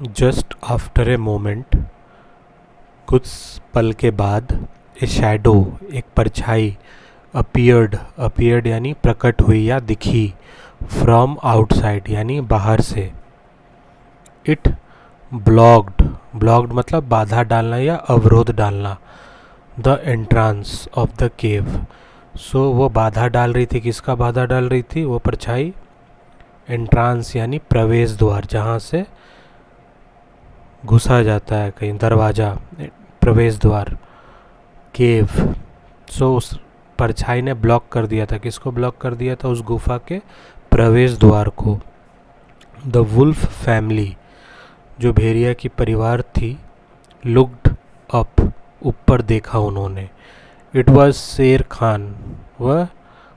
Just after a moment, कुछ पल के बाद, ए शैडो, एक परछाई, अपीयर्ड यानी प्रकट हुई या दिखी, फ्रॉम आउटसाइड यानी बाहर से। इट ब्लॉक्ड मतलब बाधा डालना या अवरोध डालना, the entrance of the cave. So वो बाधा डाल रही थी, किसका बाधा डाल रही थी वो परछाई? एंट्रांस यानी प्रवेश द्वार, जहाँ से घुसा जाता है कहीं, दरवाज़ा, प्रवेश द्वार, केव। सो उस परछाई ने ब्लॉक कर दिया था, किसको ब्लॉक कर दिया था? उस गुफा के प्रवेश द्वार को। द वुल्फ फैमिली, जो भेड़िया की परिवार थी, लुक्ड अप, ऊपर देखा उन्होंने। इट वॉज शेर खान, वह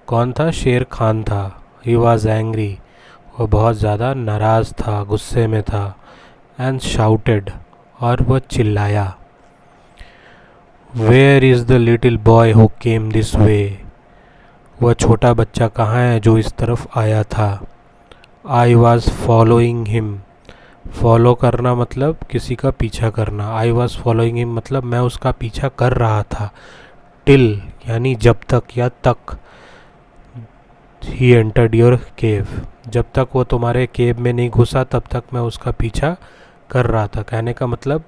कौन था? शेर खान था। ही वॉज एंग्री, वह बहुत ज़्यादा नाराज़ था, गुस्से में था। एंड शाउटेड, और वह चिल्लाया, where is the little boy who came this way, वह छोटा बच्चा कहाँ है जो इस तरफ आया था? I was following him, follow करना मतलब किसी का पीछा करना। आई वॉज फॉलोइंग हिम मतलब मैं उसका पीछा कर रहा था। टिल यानी जब तक या तक। ही एंटर्ड योर केव, जब तक वो तुम्हारे केव में नहीं घुसा तब तक मैं उसका पीछा कर रहा था। कहने का मतलब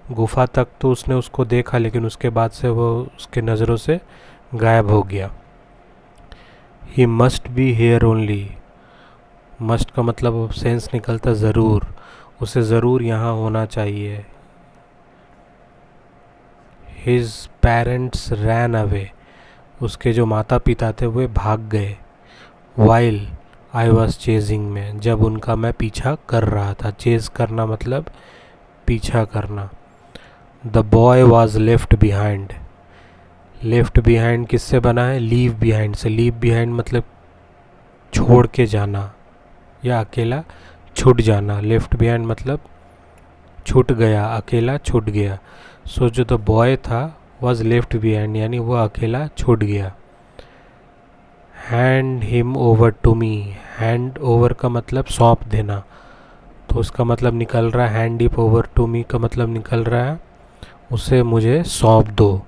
गुफा तक तो उसने उसको देखा, लेकिन उसके बाद से वो उसके नज़रों से गायब हो गया। He must be here only, must का मतलब सेंस निकलता ज़रूर, उसे ज़रूर यहाँ होना चाहिए। हिज पेरेंट्स रैन अवे, उसके जो माता पिता थे वे भाग गए। वाइल आई वॉज चेजिंग में, जब उनका मैं पीछा कर रहा था। चेज करना मतलब पीछा करना। The boy was left behind, left behind किससे बना है? लीव बिहाइंड से। लीव बिहाइंड मतलब छोड़ के जाना या अकेला छूट जाना। लेफ्ट बिहाइंड मतलब छूट गया, अकेला छूट गया। सो जो द बॉय था वॉज लेफ्ट बिहाइंड यानी वो अकेला छूट गया। Hand him over to me, hand over का मतलब सौंप देना, तो उसका मतलब निकल रहा है हैंड इप ओवर टू मी का मतलब निकल रहा है उसे मुझे सौंप दो।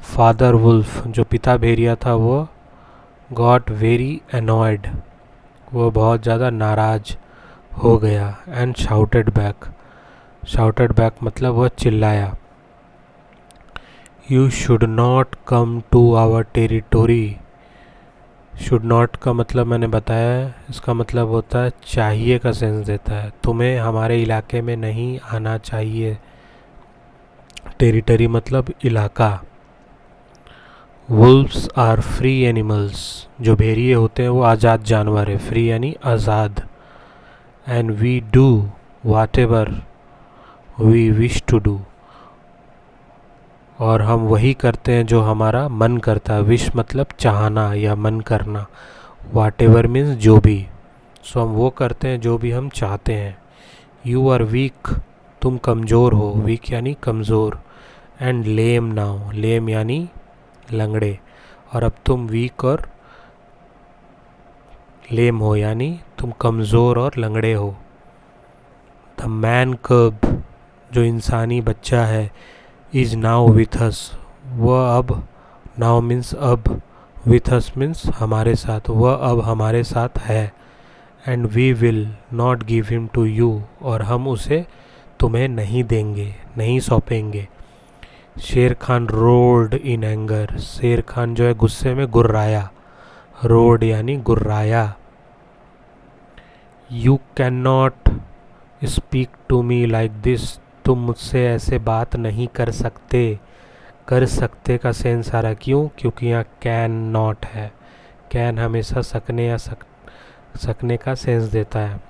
फादर वुल्फ, जो पिता भेड़िया था, वो गॉट वेरी अनॉयड, वो बहुत ज़्यादा नाराज हो गया। एंड शाउटेड बैक मतलब वह चिल्लाया, you should not come to our territory. Should not का मतलब मैंने बताया है, इसका मतलब होता है चाहिए का सेंस देता है, तुम्हें हमारे इलाके में नहीं आना चाहिए। टेरिटरी मतलब इलाका। वुल्व्स आर फ्री एनिमल्स, जो भेड़िए होते हैं वो आज़ाद जानवर है। फ्री यानी आज़ाद। And we do whatever we wish to do, और हम वही करते हैं जो हमारा मन करता है। विश मतलब चाहना या मन करना। वाट एवर मीन्स जो भी। सो हम वो करते हैं जो भी हम चाहते हैं। यू आर वीक, तुम कमज़ोर हो। वीक यानी कमज़ोर। एंड लेम नाउ, लेम यानी लंगड़े, और अब तुम वीक और लेम हो यानी तुम कमज़ोर और लंगड़े हो। द मैन कब, जो इंसानी बच्चा है, इज़ नाउ विथ अस, वह अब, नाउ मीन्स अब, विथ अस मीन्स हमारे साथ, वह अब हमारे साथ है। And we will not give him to you, और हम उसे तुम्हें नहीं देंगे, नहीं सौंपेंगे। शेर खान रोड इन एंगर, शेर खान जो है गुस्से में गुर्राया। रोड यानी गुर्राया। You can not speak to me like this, तुम मुझसे ऐसे बात नहीं कर सकते। कर सकते का सेंस आ रहा, क्यों? क्योंकि यहाँ कैन नॉट है। कैन हमेशा सकने या सकने का सेंस देता है।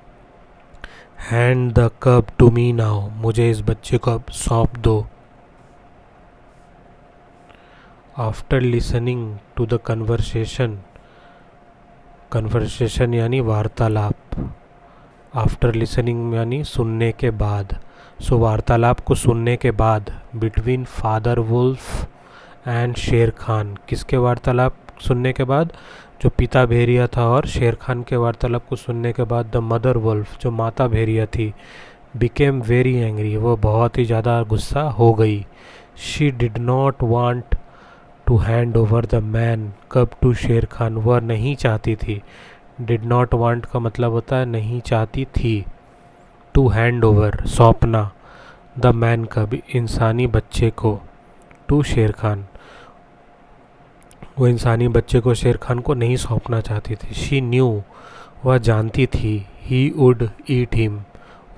Hand the cub to me now, मुझे इस बच्चे को अब सौंप दो। After listening to the conversation, conversation यानी वार्तालाप। आफ्टर लिसनिंग यानी सुनने के बाद। सो वार्तालाप को सुनने के बाद, बिटवीन फादर वुल्फ एंड शेर खान, किसके वार्तालाप सुनने के बाद? जो पिता भेड़िया था और शेर खान के वार्तालाप को सुनने के बाद द मदर वुल्फ, जो माता भेड़िया थी, बिकेम वेरी एंग्री, वो बहुत ही ज़्यादा गुस्सा हो गई. She did not want to hand over the man cub to Shere Khan, वह नहीं चाहती थी. डिड नॉट वांट का मतलब होता है नहीं चाहती थी. टू हैंड ओवर सौंपना, द मैन कब इंसानी बच्चे को, टू शेर खान, वो इंसानी बच्चे को शेर खान को नहीं सौंपना चाहती थी. शी न्यू, वह जानती थी. ही वुड ईट हिम,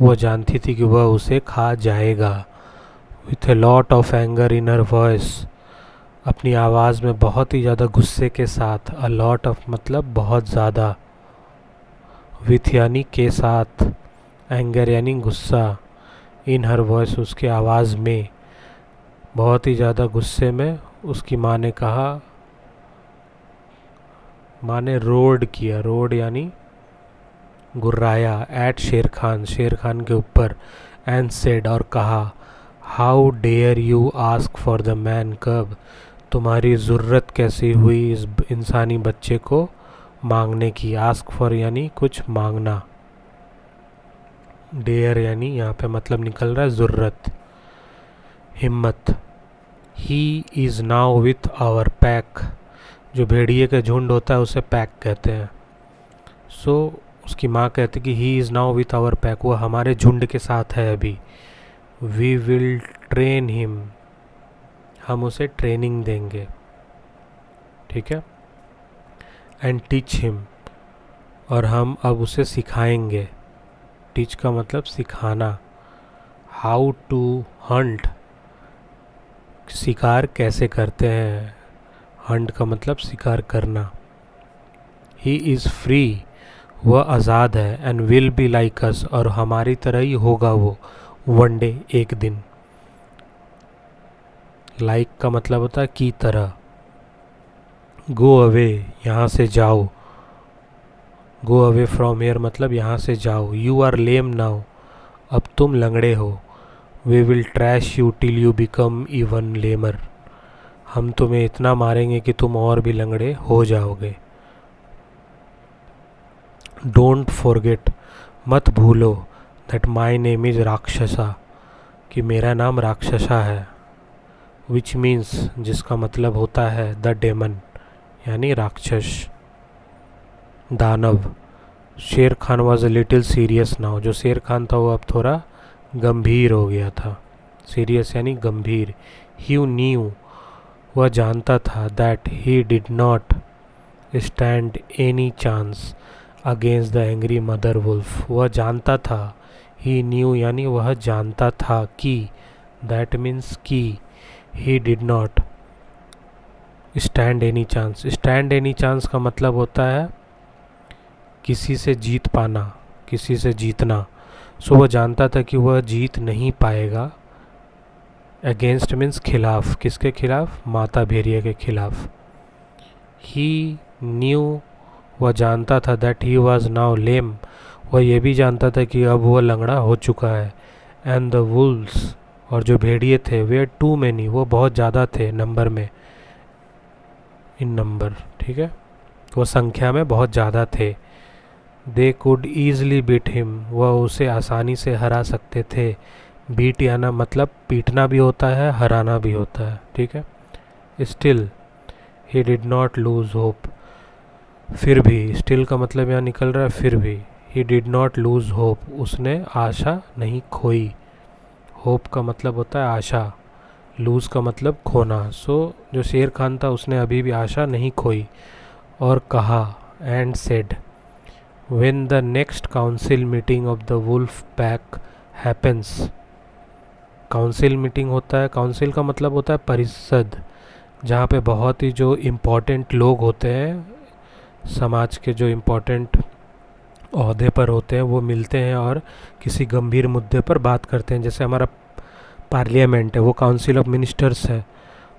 वह जानती थी कि वह उसे खा जाएगा. With a lot of anger in her voice, अपनी आवाज़ में बहुत ही ज़्यादा गुस्से के साथ. अ लॉट ऑफ मतलब बहुत ज़्यादा. विथ यानी के साथ, एंगर यानी गुस्सा, इन हर वॉइस उसके आवाज़ में, बहुत ही ज़्यादा गुस्से में. उसकी माँ ने कहा, माँ ने रोड किया, रोड यानी गुर्राया, एट शेर खान, शेर खान के ऊपर. एंड सेड, और कहा, how dare you ask for the man cub, तुम्हारी ज़रूरत कैसी हुई इस इंसानी बच्चे को मांगने की. आस्क फॉर यानी कुछ मांगना, डेयर यानी यहाँ पे मतलब निकल रहा है ज़रूरत, हिम्मत. He is now with our pack, जो भेड़िए का झुंड होता है उसे पैक कहते हैं. सो उसकी माँ कहती कि he is now with our pack, वो हमारे झुंड के साथ है अभी. वी विल ट्रेन हिम, हम उसे ट्रेनिंग देंगे, ठीक है. एंड टीच हिम, और हम अब उसे सिखाएंगे. टीच का मतलब सिखाना. हाउ टू हंट, शिकार कैसे करते हैं. हंट का मतलब शिकार करना. ही इज़ फ्री, वह आज़ाद है. And will be like us, और हमारी तरह ही होगा वो. वन डे, एक दिन. लाइक का मतलब होता है की तरह. गो अवे, यहाँ से जाओ. गो अवे फ्रॉम हियर मतलब यहाँ से जाओ. यू आर लेम नाउ, अब तुम लंगड़े हो. We will trash you till you become even lamer, हम तुम्हें इतना मारेंगे कि तुम और भी लंगड़े हो जाओगे. डोंट फॉरगेट, मत भूलो. दैट माई नेम इज़ राक्षसा, कि मेरा नाम राक्षसा है. विच मीन्स, जिसका मतलब होता है द डेमन, यानी राक्षस, दानव. शेर Khan was a little serious now, जो शेर खान था वो अब थोड़ा गंभीर हो गया था. सीरियस यानी गंभीर. ही न्यू, वह जानता था. That he did not stand any chance against the angry mother wolf, वह जानता था. ही न्यू यानी वह जानता था कि, दैट मीन्स कि, ही did not stand any chance. Stand any chance का मतलब होता है किसी से जीत पाना, किसी से जीतना. सो वह जानता था कि वह जीत नहीं पाएगा. अगेंस्ट मीन्स खिलाफ, किसके खिलाफ, माता भेड़िया के खिलाफ. ही न्यू, वह जानता था. दैट ही वॉज नाउ लेम, वह यह भी जानता था कि अब वह लंगड़ा हो चुका है. एंड द वुल्व्स, और जो भेड़िए थे, वे टू मैनी, वो बहुत ज़्यादा थे नंबर में, इन नंबर, ठीक है, वो संख्या में बहुत ज़्यादा थे. They could easily beat him, वह उसे आसानी से हरा सकते थे. बीट याना मतलब पीटना भी होता है, हराना भी होता है, ठीक है. Still he did not lose hope, फिर भी. स्टिल का मतलब यहाँ निकल रहा है फिर भी. ही डिड नॉट लूज़ होप, उसने आशा नहीं खोई. होप का मतलब होता है आशा, लूज़ का मतलब खोना. सो जो शेर खान था उसने अभी भी आशा नहीं खोई. और कहा, and said, when the next council meeting of the wolf pack happens. Council meeting होता है, काउंसिल का मतलब होता है परिषद, जहाँ पे बहुत ही जो इम्पोर्टेंट लोग होते हैं, समाज के जो इम्पोर्टेंट ओहदे पर होते हैं, वो मिलते हैं और किसी गंभीर मुद्दे पर बात करते हैं. जैसे हमारा पार्लियामेंट है, वो काउंसिल ऑफ मिनिस्टर्स है,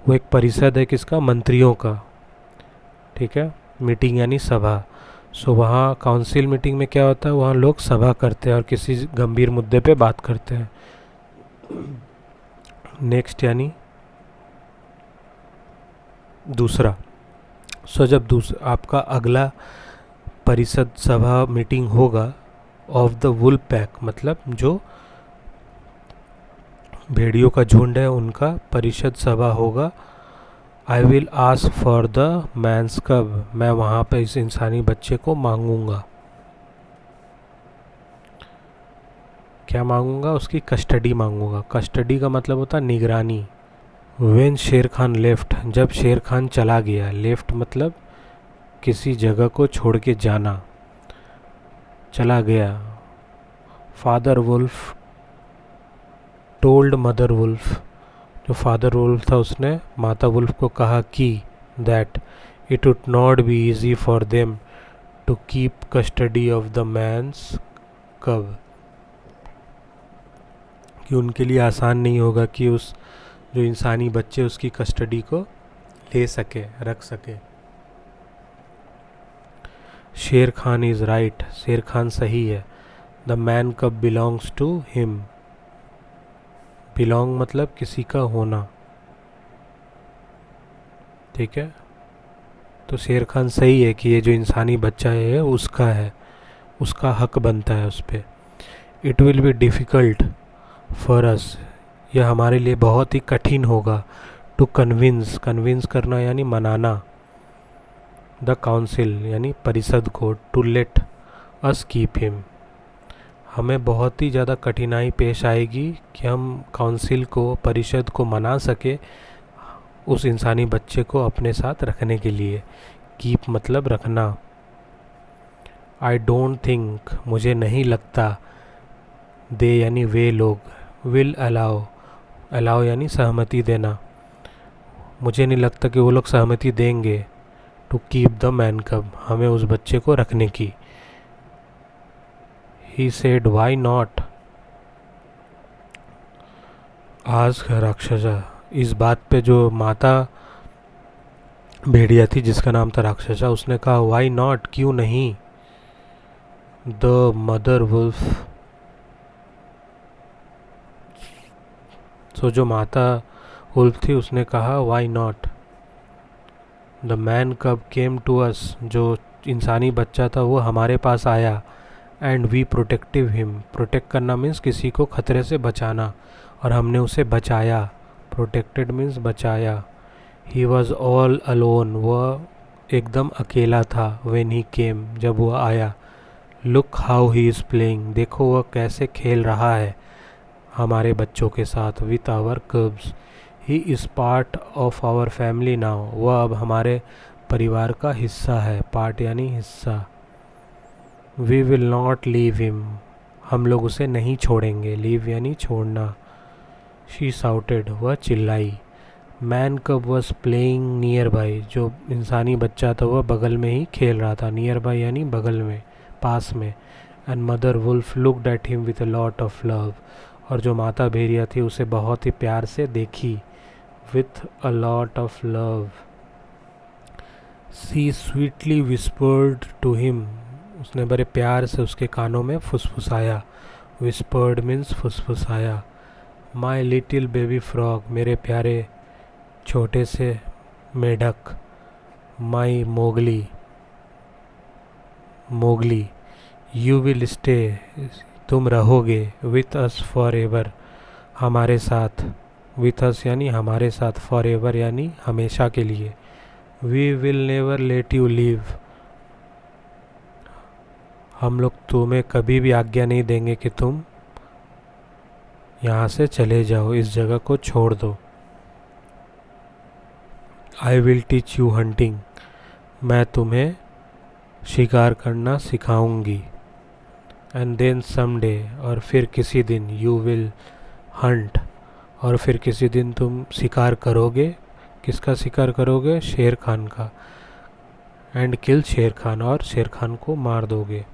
वो एक परिषद है किसका, मंत्रियों का, ठीक है. मीटिंग यानी सभा. सो वहाँ काउंसिल मीटिंग में क्या होता है, वहाँ लोग सभा करते हैं और किसी गंभीर मुद्दे पे बात करते हैं. नेक्स्ट यानी दूसरा. सो जब आपका अगला परिषद सभा मीटिंग होगा ऑफ द वुल पैक, मतलब जो भेड़ियों का झुंड है उनका परिषद सभा होगा, I will ask for the man's cub, मैं वहाँ पे इस इंसानी बच्चे को मांगूंगा। क्या मांगूंगा? उसकी कस्टडी मांगूंगा। कस्टडी का मतलब होता है निगरानी। व्हेन शेर खान लेफ्ट, जब शेर खान चला गया। लेफ्ट मतलब किसी जगह को छोड़ के जाना, चला गया। Father wolf told mother wolf, जो फादर वुल्फ था उसने माता वुल्फ को कहा कि that it would not be easy for them to keep custody of the man's cub, कि उनके लिए आसान नहीं होगा कि उस जो इंसानी बच्चे उसकी कस्टडी को ले सके, रख सके। शेर खान इज़ राइट, शेर खान सही है। द मैन कब बिलोंग्स टू हिम, बिलोंग मतलब किसी का होना, ठीक है। तो शेर खान सही है कि ये जो इंसानी बच्चा है उसका है, उसका हक बनता है उस पर। It will be difficult for us, यह हमारे लिए बहुत ही कठिन होगा। टू कन्विंस, कन्विंस करना यानी मनाना। द काउंसिल यानी परिषद को, to let us keep him, हमें बहुत ही ज़्यादा कठिनाई पेश आएगी कि हम काउंसिल को, परिषद को मना सके उस इंसानी बच्चे को अपने साथ रखने के लिए। कीप मतलब रखना। आई डोंट थिंक, मुझे नहीं लगता, दे यानी वे लोग, विल अलाउ, अलाउ यानी सहमति देना, मुझे नहीं लगता कि वो लोग सहमति देंगे टू कीप द मैन कब, हमें उस बच्चे को रखने की। He said, why not? आज राक्षसा, इस बात पे जो माता भेड़िया थी जिसका नाम था राक्षसा, उसने कहा why not, क्यों नहीं। The mother wolf, सो जो माता वुल्फ थी उसने कहा why not। The man cub came to us, जो इंसानी बच्चा था वो हमारे पास आया। And we protective him, protect करना मीन्स किसी को खतरे से बचाना, और हमने उसे बचाया। प्रोटेक्टेड मीन्स बचाया। ही वॉज ऑल अलोन, वह एकदम अकेला था। व्हेन ही केम, जब वह आया। Look how he is playing, देखो वह कैसे खेल रहा है हमारे बच्चों के साथ। With our cubs, he is part of our family now, वह अब हमारे परिवार का हिस्सा है। पार्ट यानी हिस्सा। We will not leave him, हम लोग उसे नहीं छोड़ेंगे। लीव यानी छोड़ना। शी साउटेड, वह चिल्लाई। मैन कब वॉज प्लेइंग नियर बाई, जो इंसानी बच्चा था वह बगल में ही खेल रहा था। नियर बाई यानी बगल में, पास में। And mother wolf looked at him with a lot of love, और जो माता भेड़िया थी उसे बहुत ही प्यार से देखी। With a lot of love. She sweetly whispered to him, उसने बड़े प्यार से उसके कानों में फुसफुसाया। विस्पर्ड मीन्स फुसफुसाया। माई लिटिल बेबी फ्रॉग, मेरे प्यारे छोटे से मेढक। My Mowgli, Mowgli. You will stay, तुम रहोगे। विथ अस फॉर एवर, हमारे साथ। विथ अस यानी हमारे साथ, फॉर एवर यानी हमेशा के लिए। We will never let you leave, हम लोग तुम्हें कभी भी आज्ञा नहीं देंगे कि तुम यहाँ से चले जाओ, इस जगह को छोड़ दो। I will teach you hunting, मैं तुम्हें शिकार करना सिखाऊंगी। एंड देन समडे, और फिर किसी दिन। यू विल हंट, और फिर किसी दिन तुम शिकार करोगे। किसका शिकार करोगे? शेर खान का। एंड किल शेर खान, और शेर खान को मार दोगे।